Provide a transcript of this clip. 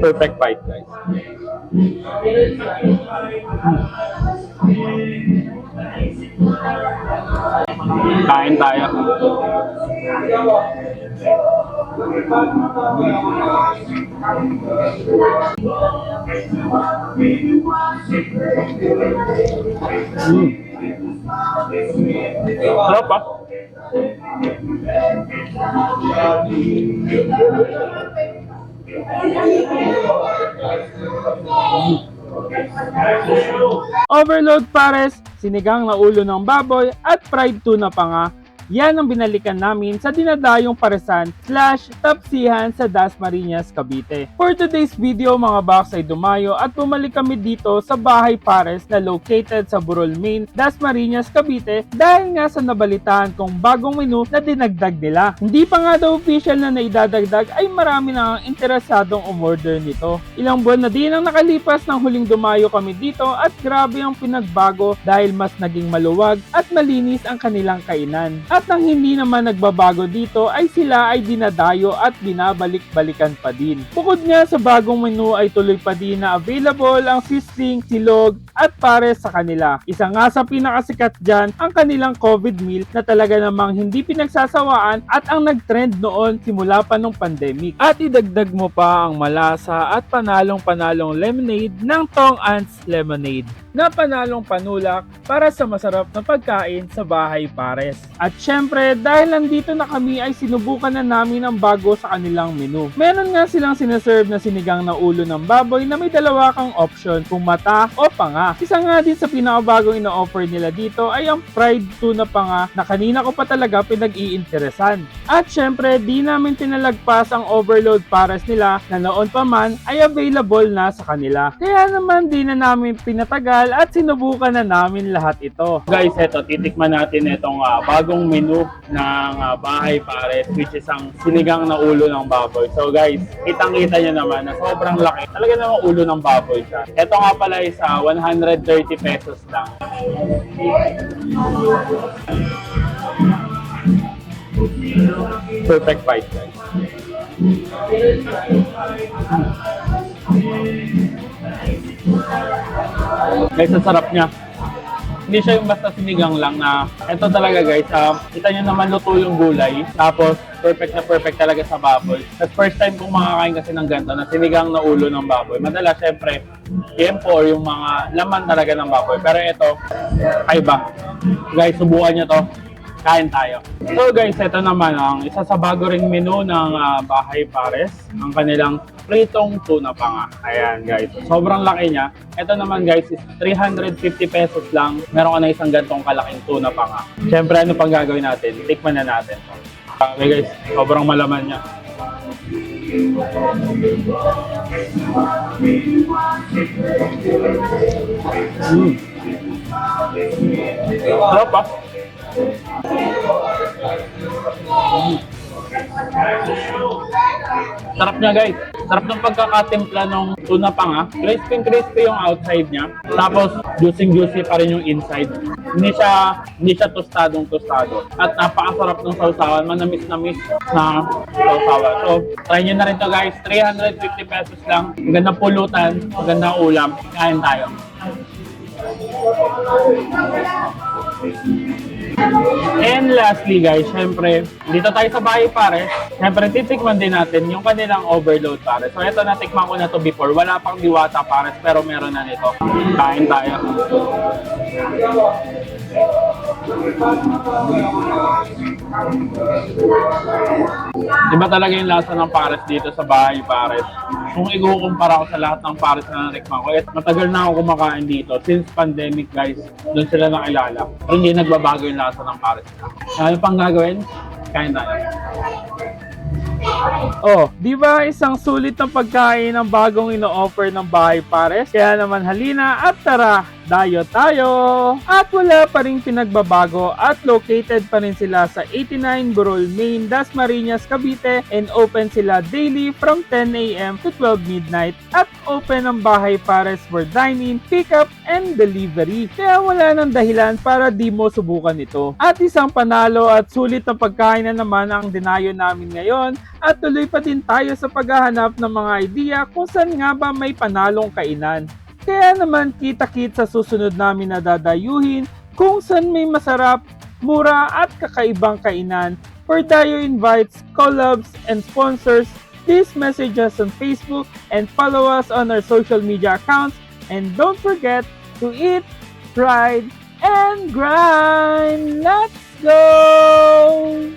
Perfect bite, guys. Kain tayo. Sarap ah. Overload pares, sinigang na ulo ng baboy at fried tuna pa nga. Yan ang binalikan namin sa dinadayong paresan / tapsihan sa Dasmariñas, Cavite. For today's video mga box ay dumayo at bumalik kami dito sa Bahay Pares na located sa Burol Main, Dasmariñas, Cavite dahil nga sa nabalitaan kong bagong menu na dinagdag nila. Hindi pa nga daw official na naidadagdag ay marami na ang interesadong umorder nito. Ilang buwan na din ang nakalipas nang huling dumayo kami dito at grabe ang pinagbago dahil mas naging maluwag at malinis ang kanilang kainan. At ang hindi naman nagbabago dito ay sila ay dinadayo at binabalik-balikan pa din. Bukod nga sa bagong menu ay tuloy pa din na available ang sisling, silog at pares sa kanila. Isa nga sa pinakasikat dyan ang kanilang COVID meal na talaga namang hindi pinagsasawaan at ang nagtrend noon simula pa nung pandemic. At idagdag mo pa ang malasa at panalong-panalong lemonade ng Tong Ants Lemonade na panalong panulak para sa masarap na pagkain sa Bahay Pares. At syempre, dahil nandito na kami ay sinubukan na namin ang bago sa kanilang menu. Meron nga silang sinaserve na sinigang na ulo ng baboy na may dalawa kang option kung mata o panga. Isa nga din sa pinakabagong ina-offer nila dito ay ang fried tuna panga na kanina ko pa talaga pinag-iinteresan. At syempre, di namin tinalagpas ang overload pares nila na noon pa man ay available na sa kanila. Kaya naman di na namin pinatagal at sinubukan na namin lahat ito. Guys, eto, titikman natin itong bagong menu ng Bahay Pares, which is ang sinigang na ulo ng baboy. So guys, kitang-kita nyo naman na sobrang laki. Talaga namang ulo ng baboy siya. Ito nga pala is 130 pesos lang. Perfect bite, guys. Guys, ang sarap niya. Hindi siya yung basta sinigang lang na ito talaga guys, kita nyo naman luto yung gulay, tapos perfect talaga sa baboy. At first time kong makakain kasi ng ganito na sinigang na ulo ng baboy. Madalas syempre, tiempo or yung mga laman talaga ng baboy. Pero ito, kaiba. Guys, subukan nyo to. Kain tayo. So guys, ito naman ang isa sa bago ring menu ng Bahay Pares, ang kanilang pritong tuna panga. Ayan guys, sobrang laki niya. Ito naman guys is 350 pesos lang. Meron ka na isang gantong kalaking tuna panga. Siyempre, ano pang gagawin natin? Tikman na natin. Okay guys, sobrang malaman niya. Sarap ah. Sarap niya guys. Sarap ng pagkakatimpla ng tuna panga. Crispy yung outside niya. Tapos juicy pa rin yung inside. Hindi siya tostado. At napakasarap ng sausawan. Manamis na sausawan. So, try nyo na rin to guys. 350 pesos lang. Magandang pulutan. Magandang ulam. Kain tayo. And lastly guys, syempre, dito tayo sa Bahay Pares, syempre titikman din natin yung kanilang overload pares. So ito, natikman ko na to before, wala pang diwata pares pero meron na nito. Kain tayo. Iba talaga yung lasa ng pares dito sa Bahay Pares. Kung ikukumpara ko sa lahat ng pares na natikman ko, matagal na ako kumakain dito. Since pandemic guys, doon sila nakilala. Pero hindi nagbabago yung lasa ng pares. Ano pang gagawin? Kain tayo. Oh, di ba isang sulit na pagkain ang bagong ino-offer ng Bahay Pares? Kaya naman halina at tara, Dayo tayo! At wala pa rin pinagbabago at located pa rin sila sa 89 Burol Main, Dasmariñas, Cavite and open sila daily from 10 a.m. to 12 midnight at open ang bahay pares for dining, pick-up and delivery. Kaya wala nang dahilan para di mo subukan ito. At isang panalo at sulit na pagkain na naman ang dinayo namin ngayon at tuloy pa din tayo sa paghahanap ng mga idea kung saan nga ba may panalong kainan. Kaya naman kita-kit sa susunod namin na dadayuhin kung saan may masarap, mura at kakaibang kainan. For Dayo invites, collabs, and sponsors, please message us on Facebook and follow us on our social media accounts. And don't forget to eat, ride, and grind! Let's go!